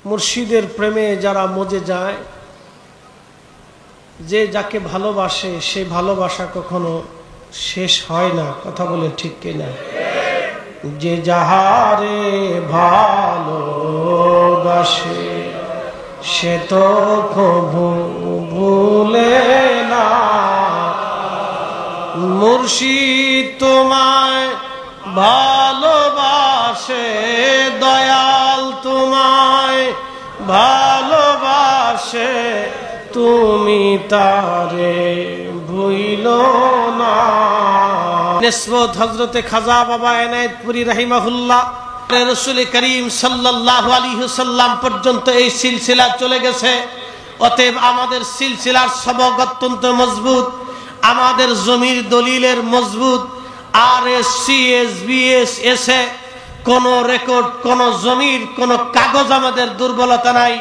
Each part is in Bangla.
মুর্শিদের প্রেমে যারা মজে যায়, যে যাকে ভালোবাসে সে ভালোবাসা কখনো শেষ হয় না। কথা বলে ঠিক কিনা? যে যাহারে ভালোবাসে সে তো কভু ভুলে না। মুর্শিদ তোমায় ভালোবাসে, দয়াল তোমায় ভালোবাসে, তুমি তারে ভুইলো না। নিসবত হযরতে খাজা বাবা এনায়েতপুরী রাহিমাহুল্লাহ রাসূল করিম সাল্লাল্লাহু আলাইহি ওয়াসাল্লাম পর্যন্ত এই সিলসিলা চলে গেছে। অতএব আমাদের সিলসিলার সবক অত্যন্ত মজবুত, আমাদের জমির দলিলের মজবুত। RSC SBS এসে কোন রেকর্ড, কোন জমির কোন কাগজ আমাদের দুর্বলতা নাই।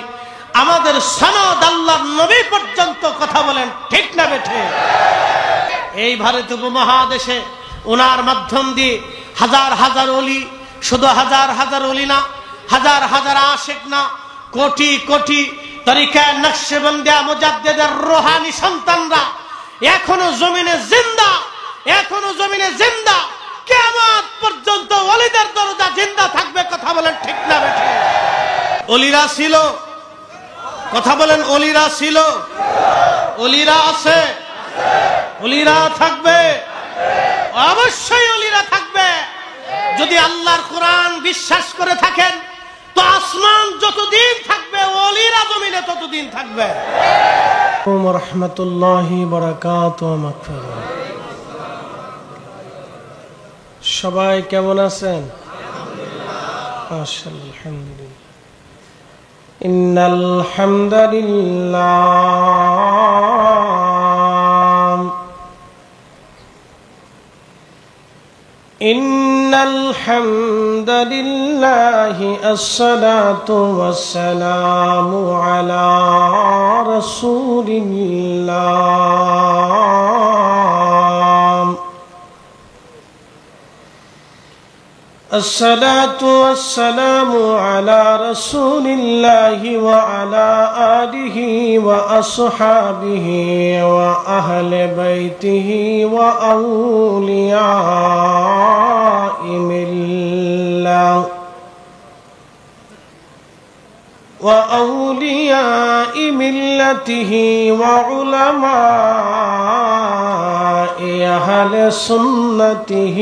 আমাদের সনদ আল্লাহর নবী পর্যন্ত। কথা বলেন ঠিক না বেঠে? এই ভারত উপমহাদেশে ওনার মাধ্যম দিয়ে হাজার হাজার ওলি, শুধু হাজার হাজার ওলি না, হাজার হাজার আশিক না, কোটি কোটি তরিকা নকশবন্দিয়া মুজাদ্দিদের রূহানি সন্তানরা এখনো জমিনে জিন্দা, এখনো জমিনে জিন্দা। কিয়ামত পর্যন্ত ওলিদের দরজা জিন্দা থাকবে। কথা বলেন ঠিক না বেঠে? ওলিরা ছিল, কথা বলেন, ওলিরা ছিল, ওলিরা আছে, ওলিরা থাকবে, অবশ্যই ওলিরা থাকবে। যদি আল্লাহর কোরআন বিশ্বাস করে থাকেন তো আসমান যতদিন থাকবে ওলিরা জমিনে ততদিন থাকবে। ওয়া রাহমাতুল্লাহি ওয়া বারাকাতুহু। মাগফিরাত। সবাই কেমন আছেন? মাশাআল্লাহ, আলহামদুলিল্লাহ। ইন্নাল হামদালিল্লাহ, ইন্নাল হামদালিল্লাহি আসসালাতু ওয়াসসালামু আলা রাসূলিল্লাহ, الصلاة والسلام على رسول الله وعلى آله وأصحابه وأهل بيته وأولياء ملته وعلماء أهل سنته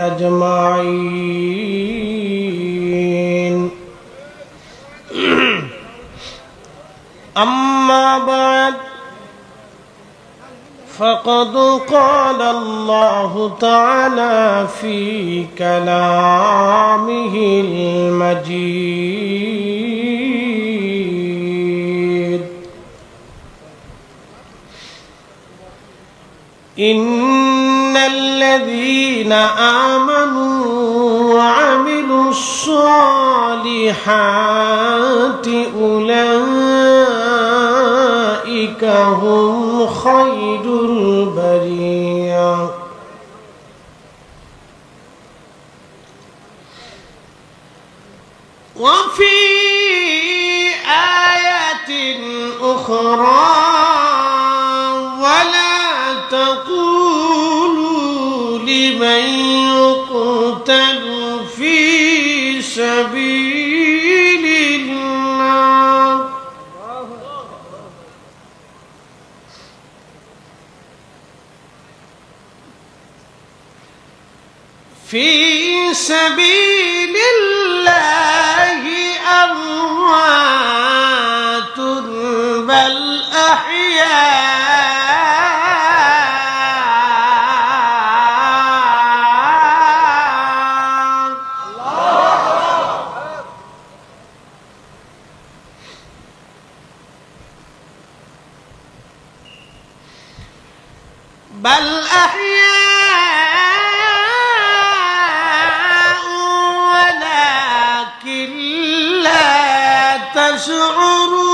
أجمعين. أما بعد، فقد قال الله تعالى في كلامه المجيد: إن الذين آمنوا وعملوا الصالحات أولئك هم خير البرية. وفي آية أخرى: ولا تقولوا لمن يقتل في سبيل الله أموات بل أحياء. بل أحياء ولكن لا تشعرون.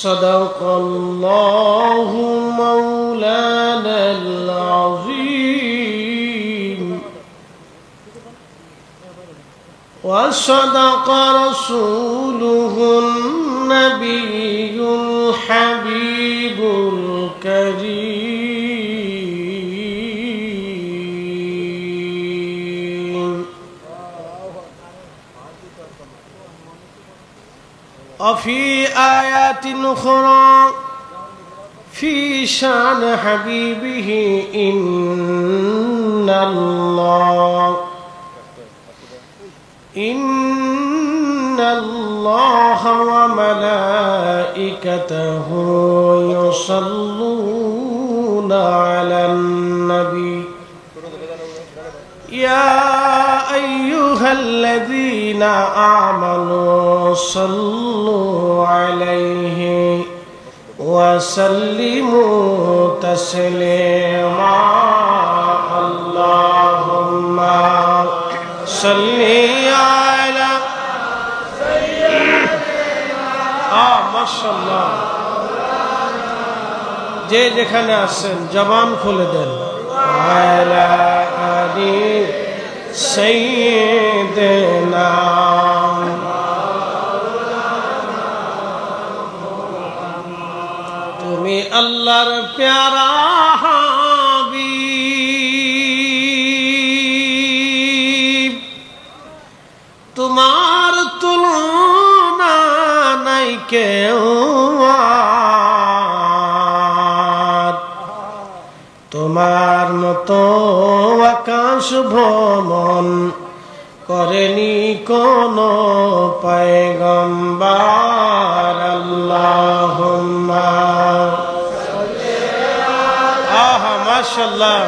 صدق الله مولانا العظيم وصدق رسوله النبي الحبيب الكريم وفي آيات أخرى في شأن حبيبه إن الله وملائكته يصلون على النبي يا أيها الذين آمنوا صلوا عليه وسلموا تسليما اللهم صل على মাশাআল্লাহ যে যেখানে আছেন জবান খুলে দেন আলা আলি সাইয়্যিদিনা তুমি আল্লাহর প্যারা হাবিব তোমার তুলনা নাই কেউ তোমার মতো আকাশ ভ্রমণ করেনি কোন পয়গম্বর আল্লাহুম্মা মাশাআল্লাহ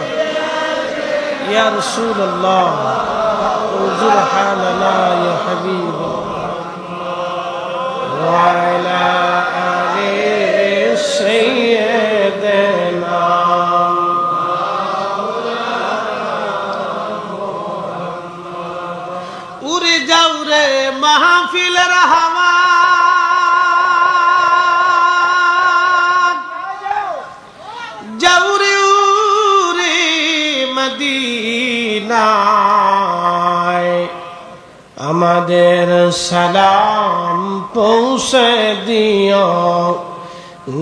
ইয়া রাসূলুল্লাহ انظر حالنا يا حبيب وعلى آل سيدنا উড়ে যাও রে মাহফিলের হাওয়া যাও রে উড়ে মদিনায় আমাদের সালাম পৌঁছে দিও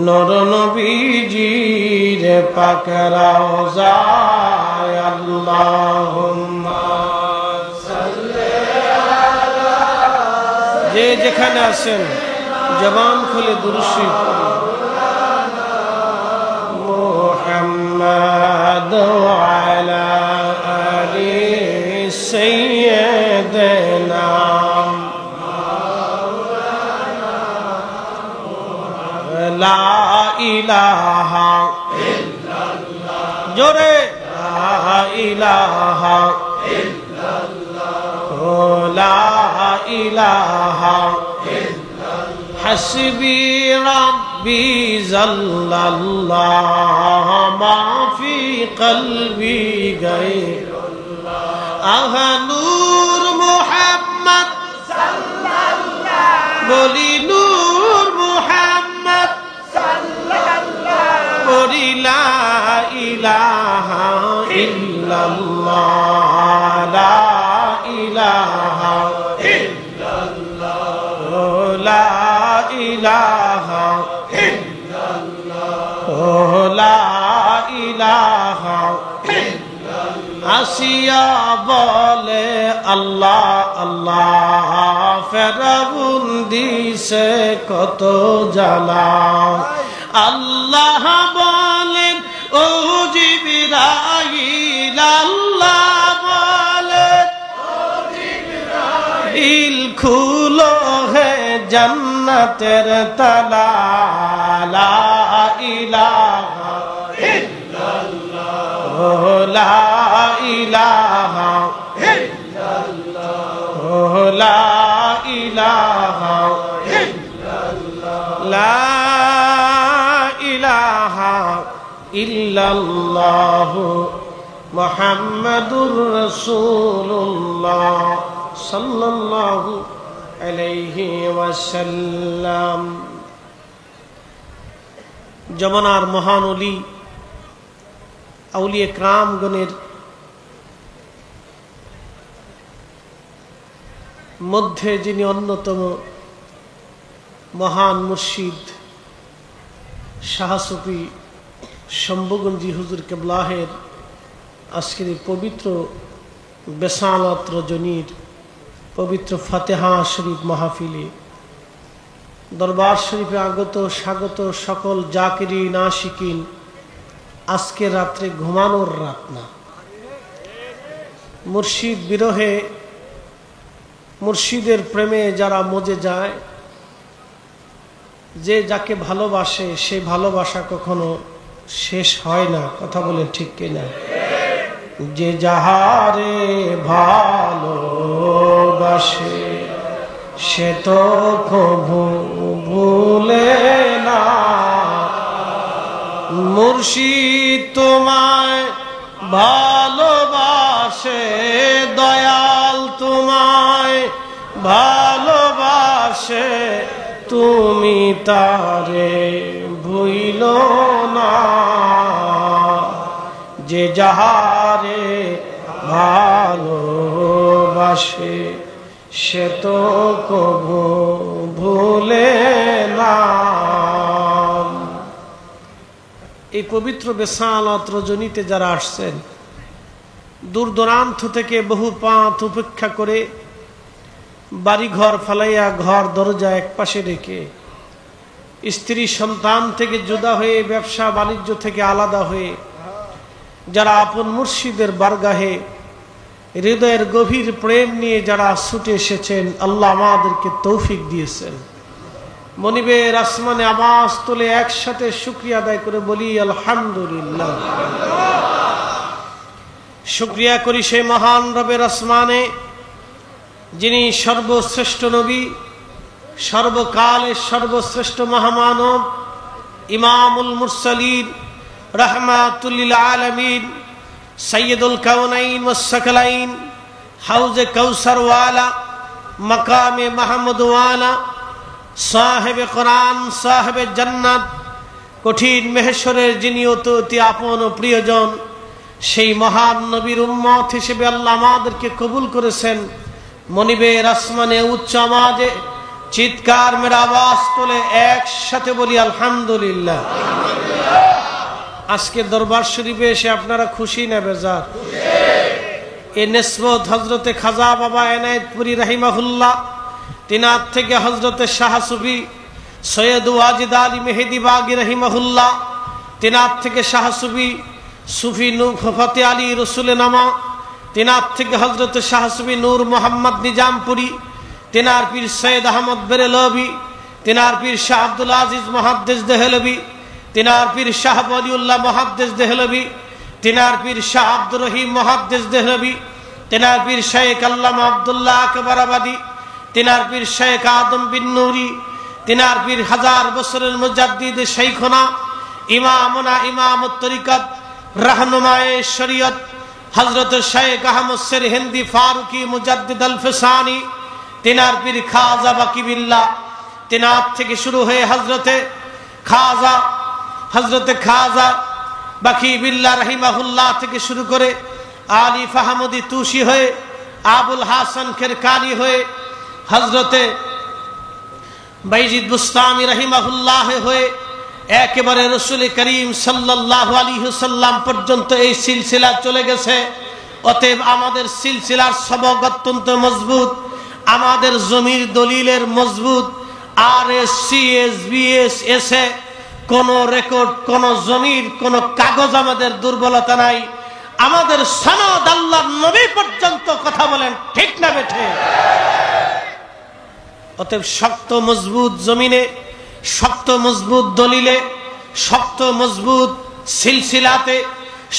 নূর নবীজির পাক রওজায় আল্লাহুম্মা যে যেখানে আছেন জবান খুলে দুরূদ শরীফ মুহাম্মাদ আলা আলি সাইয়্যিদিনা লা ইলাহা ইল্লাল্লাহ জোরে লা ইলাহা ইল্লাল্লাহ লা ইলাহা ইল্লাল্লাহ হাসবি রাব্বি জাল্লাল্লাহ মা ফি কলবি গায়রুল্লাহ আহা নূর মুহাম্মদ সাল্লাল্লাহ বলি নূর মুহাম্মদ সাল্লাল্লাহ বলি লা ইলাহা ইল্লাল্লাহ লা ইলাহা ইল্লাল্লাহ লা ইলাহা ইল্লাল্লাহ লা ইলাহা ইল্লাল্লাহ আসিয়া বলে আল্লাহ আল্লাহ ফেরাউন দিছে কত জ্বালা আল্লাহ বলেন ও জিবরাইল আল্লাহ বলেন ও জিবরাইল খুলো হে জান্নাতের তালা লা ইলাহা ইল্লাল্লাহ লা ইলাহা ইল্লাল্লাহ লা ইলাহা ইল্লাল্লাহ লা ইলাহা ইল্লাল্লাহ মুহাম্মাদুর রাসূলুল্লাহ সাল্লাল্লাহু আলাইহি ওয়াসাল্লাম জমানার মহান ওলি আউলিয়া کرامগণের মধ্যে যিনি অন্যতম মহান মুর্শিদ শাহ সুফি শম্ভুগঞ্জি হুজুর কেবলাহের আজকের পবিত্র বেসালত রজনীর পবিত্র ফাতেহা শরীফ মাহফিলে দরবার শরীফে আগত স্বাগত সকল জাকিরিন আশিকিন, আজকে রাত্রে ঘুমানোর রাত না। মুর্শিদ বিরহে মুর্শিদের প্রেমে যারা মজে যায়, যে যাকে ভালোবাসে সে ভালোবাসা কখনো শেষ হয় না। কথা বলে ঠিক কিনা? যে যাহারে ভালোবাসে সে তো কভু ভুলে না। মুর্শিদ তোমায় ভালোবাসে, দয়াল তোমায় ভালোবাসে, তুমি তারে ভুইলো না। যে যাহারে ভালোবাসে সে তো কভু ভুলে না। এই পবিত্র বেসালত রজনীতে যারা আসছেন, দূর দূরান্ত থেকে বহু পাঁথ উপেক্ষা করে বাড়িঘর ফালাইয়া ঘর দরজা এক পাশে রেখে, স্ত্রী সন্তান থেকে জুদা হয়ে, ব্যবসা বাণিজ্য থেকে আলাদা হয়ে যারা আপন মুর্শিদের বারগাহে হৃদয়ের গভীর প্রেম নিয়ে যারা ছুটে এসেছেন, আল্লাহ আমাদেরকে তৌফিক দিয়েছেন। মনিবের আসমানে আওয়াজ তুলে একসাথে শুকরিয়া আদায় করে বলি আলহামদুলিল্লাহ। শুকরিয়া করি সেই মহান রবের আসমানে, যিনি সর্বশ্রেষ্ঠ নবী, সর্বকালের সর্বশ্রেষ্ঠ মহামানব, ইমামুল মুরসালিন, রাহমাতুল লিল আলামিন, সৈয়দুল কাউনাইন ওয়াস সাকলাইন, হাউজে কাউসার ওয়ালা, মাকামে মাহমুদ ওয়ালা, সাহেবে কোরআন, সাহেবে জান্নাত, কঠিন মেহেশ্বরের যিনি অতি আপন ও প্রিয়জন, সেই মহান নবীর উম্মত হিসেবে আল্লাহ আমাদেরকে কবুল করেছেন। মনিবের আসমানে উচ্চ আওয়াজে চিৎকার মেরা আওয়াজ তোলে একসাথে বলি আলহামদুলিল্লাহ। আজকে দরবার শরীফে এসে আপনারা খুশি না বেজার? এই নিসবত হযরতে খাজা বাবা এনায়েতপুরী রাহিমাহুল্লাহ, তিনার থেকে হযরতে শাহ সুফি সৈয়দ ওয়াজিদ আলী মেহেদি বাগী রাহিমাহুল্লাহ, তিনার থেকে শাহ সুফি সুফি ফতে আলী রসুল নামা, তিনার থেকে হযরতে শাহ সুফি নূর মোহাম্মদ নিজামপুরি, তিনার পীর সৈয়দ আহমদ বেরেলভি, তিনার পীর শাহ আব্দুল আজিজ মুহাদ্দিস দেহলভি, তিনার পীর শাহ ওয়ালিউল্লাহ মুহাদ্দিস দেহলভি, তিনার পীর শাহ আব্দুর রহিম মুহাদ্দিস দেহলভি, তিনার পীর শেখ আল্লামা আব্দুল্লাহ আকবর আবাদী, তিনার পীর শেখ আদম বিন নুরি, তিনার পীর হাজার বছরের মুজাদ্দিদ শেখনা ইমামুনা ইমামুত তরিকত রাহনুমায়ে শরীয়ত হযরত শেখ আহমদ সিরহিন্দি ফারুকি মুজাদ্দিদ আল ফিসানি, তিনার পীর খাজা বাকি বিল্লাহ, তিনার থেকে শুরু হয়ে হযরতে খাজা বাকি বিল্লাহ রাহিমাহুল্লাহ থেকে শুরু করে আলিফ আহমদি তুষি হয়ে, আবুল হাসান খেরকানি হয়ে, হযরতে বাইজিদ বুস্তামি রাহিমাহুল্লাহ হয়ে একেবারে রাসূল করিম সাল্লাল্লাহু আলাইহি ওয়াসাল্লাম পর্যন্ত এই সিলসিলা চলে গেছে। অতএব আমাদের সিলসিলার সবক অত্যন্ত মজবুত, আমাদের জমির দলিলের মজবুত। RSCSBS কোন রেকর্ড, কোন জমির কোন কাগজ আমাদের দুর্বলতা নাই। আমাদের সনদ আল্লাহর নবী পর্যন্ত। কথা বলেন ঠিক না বেঠে? অতএব শক্ত মজবুত জমিনে, শক্ত মজবুত দলিলে, শক্ত মজবুত সিলসিলাতে,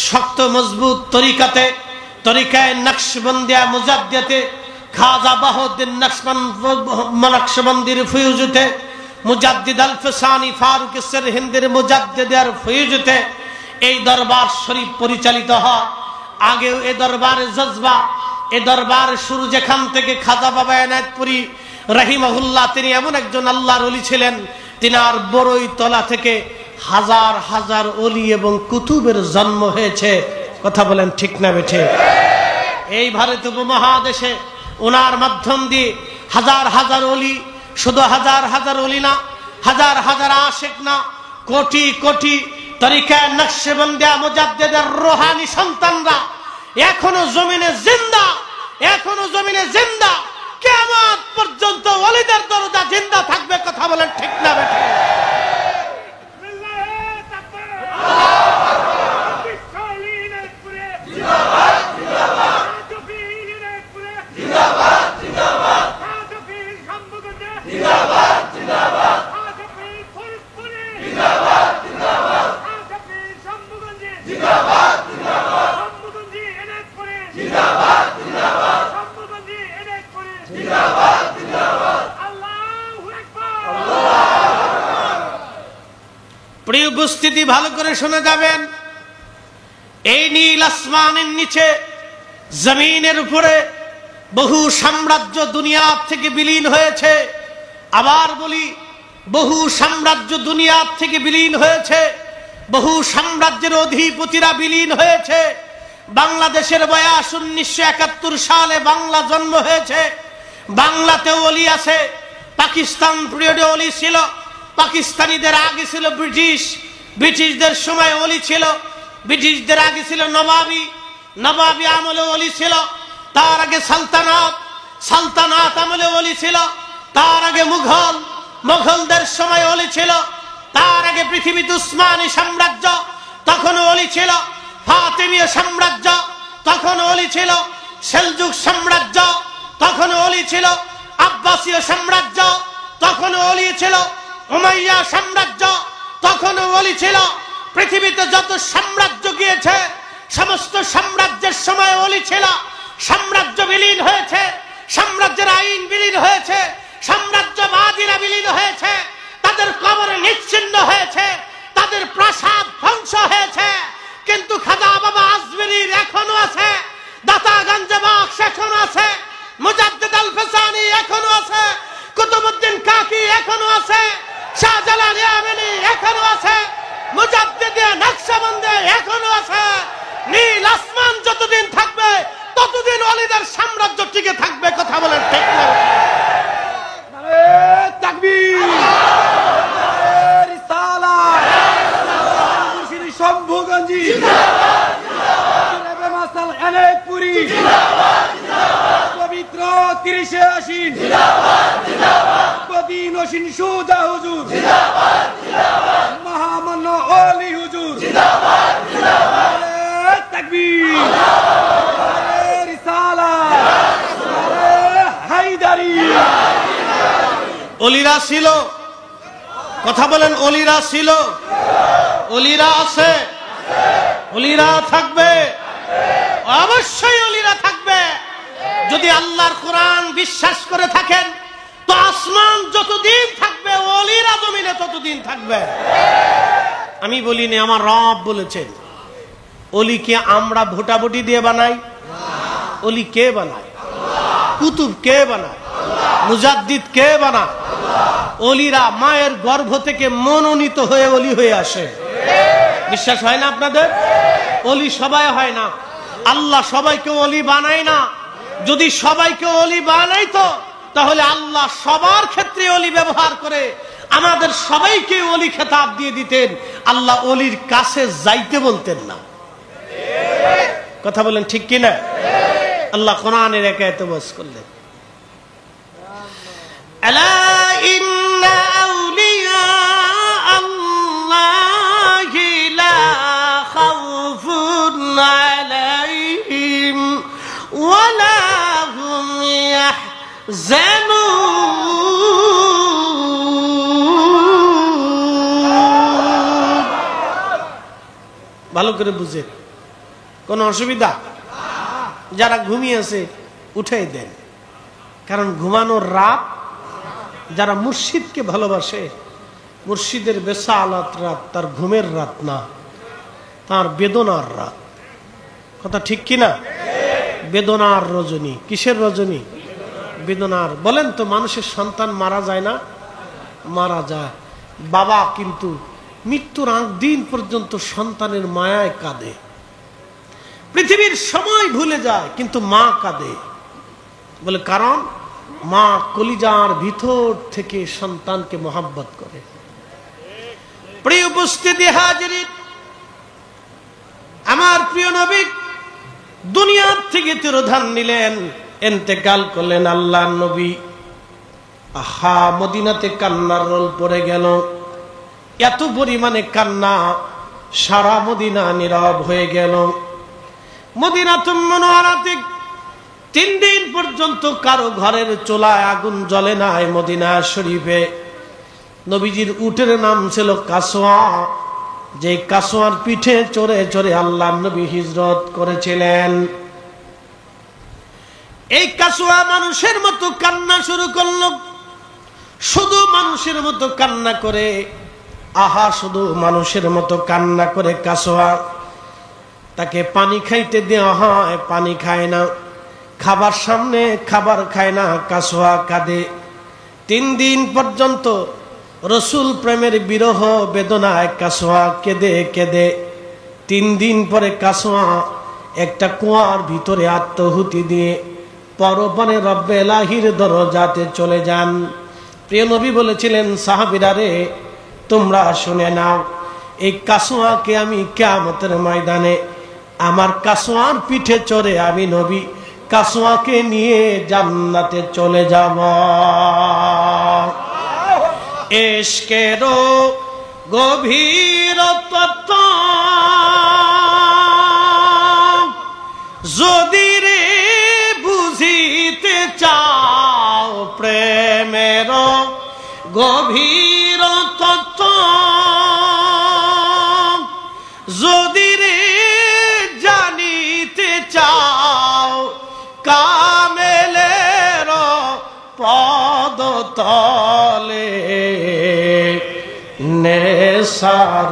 শক্ত মজবুত তরিকাতে, তরিকায় নকশবন্দিয়া মুজাদ্দিয়াতে, খাজা বাহুদ্দিন নকশবন্দির ফয়ুজতে, মুজাদ্দিদ আল ফিসানি ফারুক সিরহিন্দির মুজাদ্দিদের ফয়ুজতে এই দরবার শরীফ পরিচালিত হয়। আগেও এ দরবারের জজবা, এ দরবারের শুরু যেখান থেকে খাজা বাবা এনায়েতপুরী রাহিমাহুল্লাহ, তিনি এমন একজন আল্লাহর ওলি ছিলেন, তিনার বড়ই তলা থেকে হাজার হাজার ওলি এবং কুতুবের জন্ম হয়েছে। কথা বলেন ঠিক না বেঠে? এই ভারত উপমহাদেশে ওনার মাধ্যম দিয়ে হাজার হাজার ওলি, শুধু হাজার হাজার ওলি না, হাজার হাজার আশিক না, কোটি কোটি তরিকা নকশবন্দিয়া মুজাদ্দিদের রুহানি সন্তানরা এখনো জমিনে জিন্দা, এখনো জমিনে জিন্দা। কিয়ামত পর্যন্ত ওলিদের দরজা জিন্দা থাকবে। কথা বলেন ঠিক না বেঠে? প্রিয় উপস্থিতি, ভালো করে শুনে যাবেন। এই নীল আসমানের নিচে জমিনের উপরে বহু সাম্রাজ্য দুনিয়া থেকে বিলীন হয়েছে। আবার বলি, বহু সাম্রাজ্য দুনিয়া থেকে বিলীন হয়েছে, বহু সাম্রাজ্যের অধিপতিরা বিলীন হয়েছে। বাংলাদেশের বয়স 1971 সালে বাংলা জন্ম হয়েছে। বাংলাতেও ওলি আছে। পাকিস্তান পিরিয়ডে ওলি ছিল। পাকিস্তানিদের আগে ছিল ব্রিটিশ, ব্রিটিশদের সময় ওলি ছিল। ব্রিটিশদের আগে ছিল নবাবী, নবাবী আমলে ওলি ছিল। তার আগে সালতানাত, সালতানাত আমলে ওলি ছিল। তার আগে মুঘল, মুঘলদের সময় ওলি ছিল। তার আগে পৃথিবীতে উসমানী সাম্রাজ্য, তখন ওলি ছিল। ফাতেমীয় সাম্রাজ্য, তখন ওলি ছিল। সেলজুক সাম্রাজ্য, তখন ওলি ছিল। আব্বাসীয় সাম্রাজ্য, তখন ওলি ছিল। উমাইয়া সাম্রাজ্য, তখন ওলি ছিল। পৃথিবীতে যত সাম্রাজ্য গিয়েছে সমস্ত সাম্রাজ্যের সময় ওলি ছিল। সাম্রাজ্য বিলীন হয়েছে, সাম্রাজ্যের আইন বিলীন হয়েছে, সাম্রাজ্যবাদীরা বিলীন হয়েছে, তাদের কবর নিচ্ছিন্ন হয়েছে, তাদের প্রাসাদ ধ্বংস হয়েছে। কিন্তু খাজা বাবা আজমিরীর এখনো আছে, দাতাগঞ্জ বাক্স এখনো আছে, মুজাদ্দিদ আল ফিসানি এখনো আছে, কুতুবউদ্দিন কাকি এখনো আছে, শাহজালাল ইয়ামানি এখনো আছে, মুজাদ্দিদ নকশবন্দি এখনো আছে। নীল আসমান যতদিন থাকবে ততদিন ওলিদের সাম্রাজ্য টিকে থাকবে। কথা বলেন ঠিক না? নারে তাকবীর, নারে রিসালাত, মুর্শিদি শম্ভুগঞ্জি জিন্দাবাদ, জিন্দাবাদ, মাসাল অনেকপুরি জিন্দাবাদ, জিন্দাবাদ, পবিত্র 30 আশ্বিন জিন্দাবাদ, জিন্দাবাদ, কদিন অসীন সুজা হুজুর জিন্দাবাদ, জিন্দাবাদ, মহামান্য ওলি হুজুর জিন্দাবাদ, জিন্দাবাদ, নারে তাকবীর, নারে রিসালাত, নারে হায়দারি। ওলিরা ছিল। কথা বলেন, ওলিরা ছিল, ওলিরা আছে, ওলিরা থাকবে, অবশ্যই ওলিরা থাকবে। যদি আল্লাহর কোরআন বিশ্বাস করে থাকেন তো আসমান যতদিন থাকবে ওলিরা জমিনে ততদিন থাকবে। আমি বলিনি, আমার রব বলেছেন। ওলিকে আমরা ভোটাভুটি দিয়ে বানাই? ওলি কে বানায়? কুতুব কে বানায়? মুজাদ্দিদ কে বানায়? ওলিরা মায়ের গর্ভ থেকে মনোনীত হয়ে ওলি হয়ে আসে। বিশ্বাস হয় না আপনাদের? ওলি সবাই হয় না। আল্লাহ সবাইকে ওলি বানায় না। যদি সবাইকে ওলি বানাইতো তাহলে আল্লাহ সবার ক্ষেত্রে ওলি ব্যবহার করে আমাদের সবাইকে ওলি খেতাব দিয়ে দিতেন। আল্লাহ ওলির কাছে যাইতে বলতেন না। কথা বলেন ঠিক কিনা? আল্লাহ কোরআনের একায়তে বস করলেন, আলা ইন্না আউলিয়া আল্লাহি লা খাউফুন আলাইহিম ওয়া লা হুম ইয়াহজানুন। ভালো করে বুঝেন, কোন অসুবিধা? যারা ঘুমিয়েছে উঠে দেন, কারণ ঘুমানোর রাত। যারা মুর্শিদকে ভালোবাসে, মুর্শিদের বেসালাত রাত তার ঘুমের রাত না, তার বেদনার রাত। কথা ঠিক কিনা? বেদনার রজনী। কিসের রজনী? বেদনার। বলেন তো, মানুষের সন্তান মারা যায় না? মারা যায়। বাবা কিন্তু মৃত্যুর আগ দিন পর্যন্ত সন্তানের মায়ায় কাঁদে, পৃথিবীর সময় ভুলে যায়, কিন্তু মা কাঁদে। বলে কারণ মা কলিজার ভিতর থেকে সন্তানকে মহাব্বত করে। প্রিয় উপস্থিতি হাজিরিন, আমার প্রিয় নবী দুনিয়ার থেকে তিরোধান নিলেন, ইন্তেকাল করলেন আল্লাহর নবী। আহা, মদিনাতে কান্নার রোল পড়ে গেল। এত পরিমাণে কান্না, সারা মদিনা নীরব হয়ে গেল। মদিনাতুল মুনাওয়ারাতে 3 দিন পর্যন্ত কারো ঘরের চুলায় আগুন জ্বলে নাই। মদিনা শরীফে নবীজির উটের নাম ছিল কাসওয়া, যে কাসওয়ার পিঠে চড়ে চড়ে আল্লাহর নবী হিজরত করেছিলেন। এই কাসওয়া মানুষের মতো কান্না শুরু করল, শুধু মানুষের মতো কান্না করে। আহা, শুধু মানুষের মতো কান্না করে কাসওয়া। তাকে পানি খাইতে দেওয়া হয়, পানি খায় না। খাবার সামনে, খাবার খায় না, কাসওয়া কাঁদে। 3 দিন পর্যন্ত রসুল প্রেমের বিরহ বেদনায় কাসওয়া কেঁদে কেঁদে 3 দিন পরে কাসওয়া একটা কুয়ার ভিতরে আত্মহুতি দিয়ে পরপারে রব্বে এলাহির দরজাতে চলে যান। প্রিয় নবী বলেছিলেন, সাহাবীরা রে, তোমরা শুনে নাও, এই কাসওয়াকে আমি কিয়ামতের ময়দানে আমার কাসওয়ার পিঠে চড়ে আমি নবী কাসওয়াকে নিয়ে জান্নাতে চলে যাব। ইশকেরও গভীরতা যদি রে বুঝিতে চাও, প্রেমের গভীরতা যদি রে জানিতে চাও, কামেলের পদতলে নেশার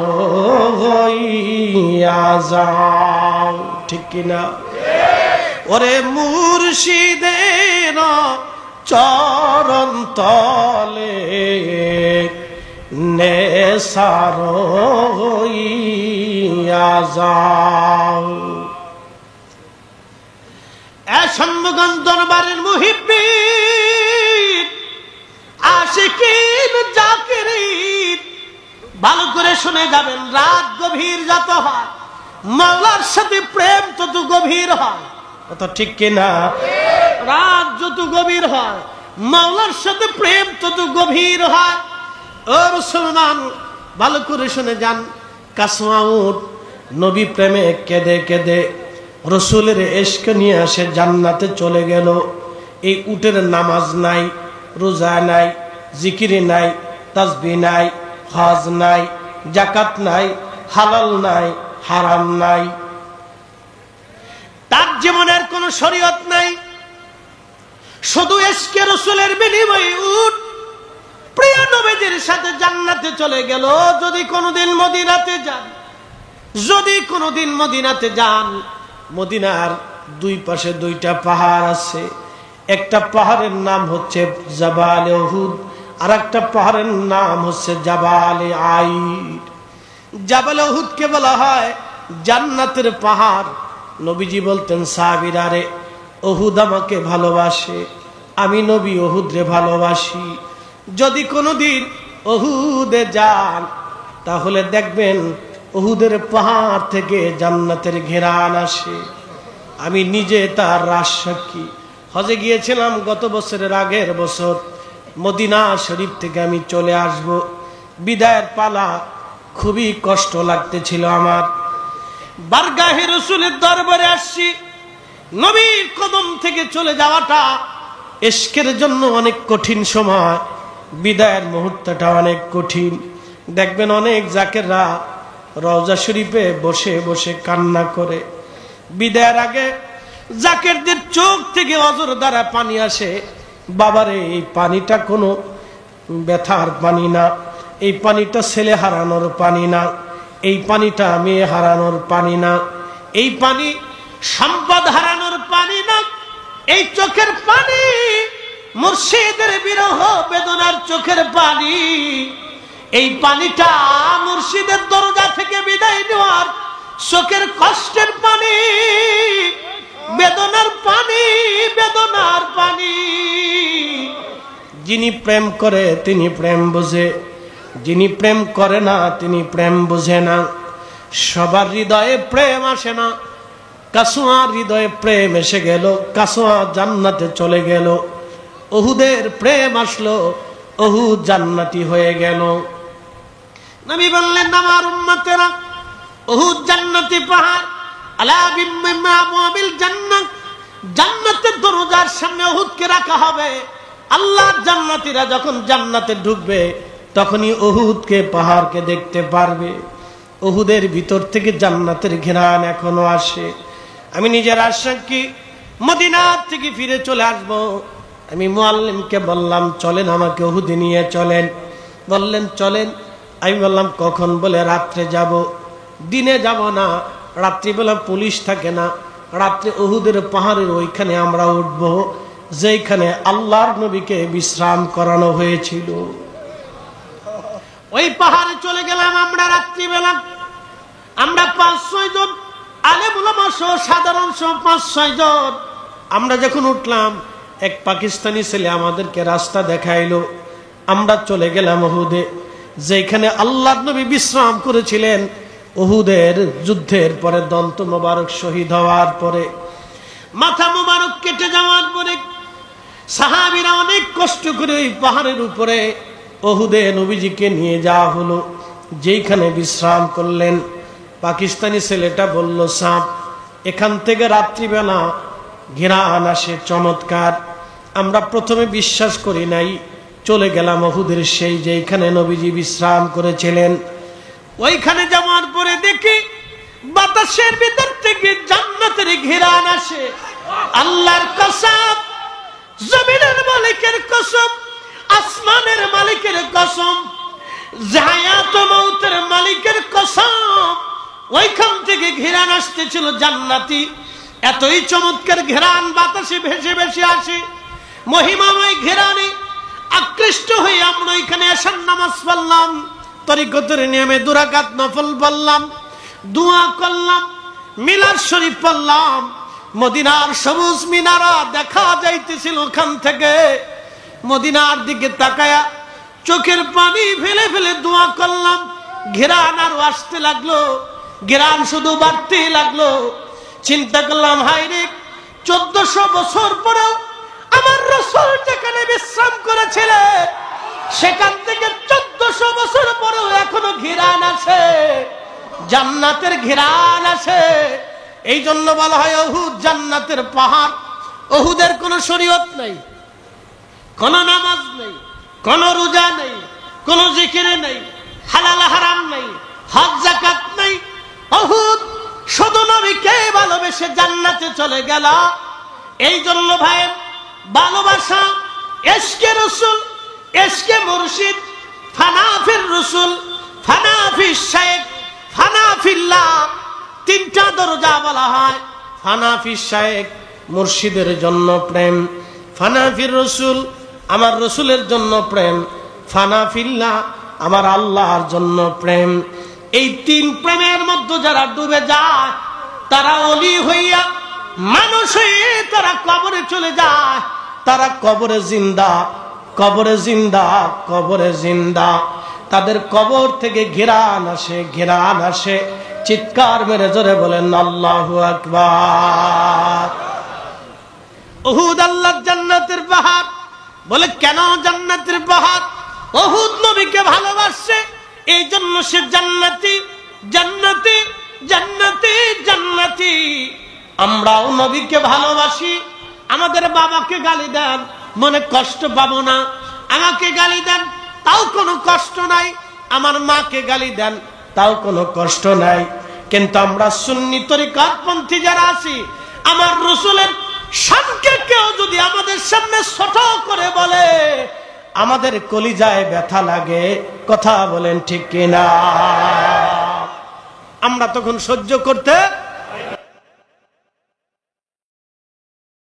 হইয়া যাও। ঠিক কিনা? ওরে মুর্শিদের চরণ তলে নেশার হইয়া যাও। সম্মুখন দরবারের মুহিব্বিন আশিকিন জাকিরিন, ভালো করে শুনে যাবেন। রাত গভীর যত হয়, মাওলার সাথে প্রেম তত গভীর হয়। কত ঠিক কিনা? রাত যত গভীর হয়, মাওলার সাথে প্রেম তত গভীর হয়। ও মুসলমান, ভালো করে শুনে যান। কাসওয়া উট নবী প্রেমে কেঁদে কেঁদে রসুলের ইশক নিয়ে আসে জান্নাতে চলে গেল। এই উটের নামাজ নাই, রোজা নাই, জিকির নাই, তাসবিহ নাই, হজ নাই, যাকাত নাই, হালাল নাই, হারাম নাই। তার জীবনের কোন শরীয়ত নাই, শুধু ইশকে রসুলের বিনিময়ে উট প্রিয় নবীজির সাথে জান্নাতে চলে গেল। যদি কোনোদিন মদিনাতে যান, যদি কোনোদিন মদিনাতে যান, মদিনার 2 পাশে 2টা পাহাড় আছে। একটা পাহাড়ের নাম হচ্ছে জাবালে উহুদ, আর একটা পাহাড়ের নাম হচ্ছে জাবালে আইর। জাবালে উহুদকে বলা হয় জান্নাতের পাহাড়। নবীজি বলতেন, সাহাবীরা রে, উহুদ আমাকে ভালোবাসে, আমি নবী উহুদ রে ভালোবাসি। যদি কোনোদিন উহুদে যান, তাহলে দেখবেন উহুদের পাহাড় থেকে জান্নাতের ঘেরান আসে। আমি নিজে তার রাজসাক্ষী। হজে গিয়েছিলাম গত বছরের আগের বছর। মদিনা শরীফ থেকে আমি চলে আসব, বিদায়ের পালা, খুবই কষ্ট লাগতেছিল আমার। বারগাহে রসুলের দরবারে আসছি। নবীর কদম থেকে চলে যাওয়াটা ইশকের জন্য অনেক কঠিন সময়, বিদায়ের মুহূর্তটা অনেক কঠিন। দেখবেন অনেক জাকেররা রওজা শরীফে বসে বসে কান্না করে। বিদায়ের আগে জাকেরদের চোখ থেকে অজর দ্বারা পানি আসে। বাবারে, এই পানিটা কোনো ব্যথার পানি না, এই পানিটা ছেলে হারানোর পানি না, এই পানিটা মেয়ে হারানোর পানি না, এই পানি সম্পদ হারানোর পানি না। এই চোখের পানি মুর্শিদের বিরহ বেদনার চোখের পানি। এই পানিটা মুর্শিদের দরজা থেকে বিদায় নেওয়ার চোখের কষ্টের পানি, বেদনার পানি, বেদনার পানি। যিনি প্রেম করে তিনি প্রেম বোঝে, যিনি প্রেম করে না তিনি প্রেম বোঝে না। সবার হৃদয়ে প্রেম আসে না। কাসুয়ার হৃদয়ে প্রেম এসে গেল, কাসুয়া জান্নাতে চলে গেল। উহুদের প্রেম আসলো, উহুদ জান্নাতি হয়ে গেল। নবী বললেন আমার উম্মতেরা, উহুদ জান্নাতি পাহাড়, আলা বিল জান্নাত, জান্নাতের দরজার সামনে উহুদকে রাখা হবে। আল্লাহর জান্নাতীরা যখন জান্নাতে ঢুকবে তখনই উহুদকে, পাহাড়কে দেখতে পারবে। উহুদের ভিতর থেকে জান্নাতের ঘ্রাণ এখনো আসে। আমি নিজের আশাকি মদিনার থেকে ফিরে চলে আসব। আমি মুআল্লিমকে বললাম চলেন আমাকে উহুদে নিয়ে চলেন। বললেন চলেন। আমি বললাম কখন? বলে রাত্রে যাব। দিনে যাব না, রাত্রিবেলা পুলিশ থাকে না, রাত্রে উহুদের পাহাড়ের ওইখানে আমরা উঠব যেখানে আল্লাহর নবীকে বিশ্রাম করানো হয়েছিল। ওই পাহাড়ে চলে গেলাম আমরা রাত্রিবেলা। আমরা 5-6 জন আলেম উলামা সহ সাধারণ সহ 5-6 জন। আমরা যখন উঠলাম এক পাকিস্তানি ছেলে আমাদেরকে রাস্তা দেখাইলো। আমরা চলে গেলাম উহুদে, যেখানে আল্লাহর নবী বিশ্রাম করেছিলেন। উহুদের যুদ্ধের পরে দন্ত মোবারক শহীদ হওয়ার পরে, মাথা মোবারক কেটে যাওয়ার পরে সাহাবীরা অনেক কষ্ট করে ওই পাহাড়ের উপরে উহুদে নবীজিকে নিয়ে যাওয়া হলো, যেখানে বিশ্রাম করলেন। পাকিস্তানি ছেলেটা বলল সাপ, এখান থেকে রাত্রিবেলা ঘ্রাণ আসে চমৎকার। আমরা প্রথমে বিশ্বাস করি নাই, চলে গেলাম উহুদের সেই যেখানে নবীজি বিশ্রাম করেছিলেন। ওইখানে যাওয়ার পরে দেখি বাতাসের ভিতর থেকে জান্নাতের ঘ্রাণ আসে। আল্লাহর কসম, জমিনের মালিকের কসম, আসমানের মালিকের কসম, হায়াত ও মউতের মালিকের কসম, ওইখান থেকে ঘ্রাণ আসতেছিল জান্নাতি। এতই চমৎকার ঘ্রাণ বাতাসে ভেসে ভেসে আসে। মহিমাময় ঘ্রাণে আকৃষ্ট হয়ে আমরা এখানে আসার নামাজ পড়লাম, তরিকতের নিয়মে 2 রাকাত নফল পড়লাম, দোয়া করলাম, মিলাদ শরীফ পড়লাম। মদিনার সবুজ মিনারা দেখা যাইতেছিল ওখান থেকে। মদিনার দিকে তাকায়া চোখের পানি ফেলে ফেলে দোয়া করলাম। ঘ্রাণ আরো আসতে লাগলো, ঘ্রাণ শুধু বাড়তে লাগলো। চিন্তা করলাম হায়রে, 1400 বছর পরেও আমার রাসূল যেখানে বিশ্রাম করেছিলেন সেখান থেকে 1400 বছর পরেও এখনো ঘ্রাণ আসে, জান্নাতের ঘ্রাণ আসে। এই জন্য বলা হয় উহুদ জান্নাতের পাহাড়। উহুদের কোনো শরীয়ত নেই, কোন নামাজ নেই, কোন রোজা নেই, কোন জিকির নেই, হালাল হারাম নেই, হজ যাকাত নেই। উহুদ শুধু নবীকে ভালোবেসে জান্নাতে চলে গেল। এই জন্য ভাই ভালোবাসা, ইশকে রাসূল, ইশকে মুর্শিদ, ফানাফির রাসূল, ফানাফিশ শাইখ, ফানাফিল্লাহ, 3টা দরজা বলা হয়। ফানাফিশ শাইখ মুর্শিদের জন্য প্রেম, ফানাফির রাসূল আমার রাসূলের জন্য প্রেম, ফানাফিল্লাহ আমার আল্লাহর জন্য প্রেম। এই 3 প্রেমের মধ্যে যারা ডুবে যায় তারা ওলি হইয়া, মানুষ হয়ে তারা কবরে চলে যায়। তারা কবরে জিন্দা, কবরে জিন্দা, কবরে জিন্দা। তাদের কবর থেকে ঘ্রাণ আসে, ঘ্রাণ আসে। চিৎকার মেরে জোরে বলেন আল্লাহু আকবার। উহুদ আল্লাহর জান্নাতের পাহাড়। বলে কেন জান্নাতের পাহাড়? উহুদ নবীকে ভালোবাসে, এই জন্য সে জান্নাতি, জান্নাতি, জান্নাতি, জান্নাতি। আমরাও নবীকে ভালোবাসি। আমাদের বাবাকে গালি দেন, মনে কষ্ট পাবো না। আমাকে গালি দেন, তাও কোনো কষ্ট নাই। আমার মাকে গালি দেন, তাও কোনো কষ্ট নাই। কিন্তু আমরা সুন্নি তরিকাতপন্থী যারা আছি, আমার রাসূলের শানকে কেউ যদি আমাদের সামনে ছোট করে বলে, আমাদের কলিজায় ব্যথা লাগে। কথা বলেন ঠিক কিনা? আমরা তখন সহ্য করতে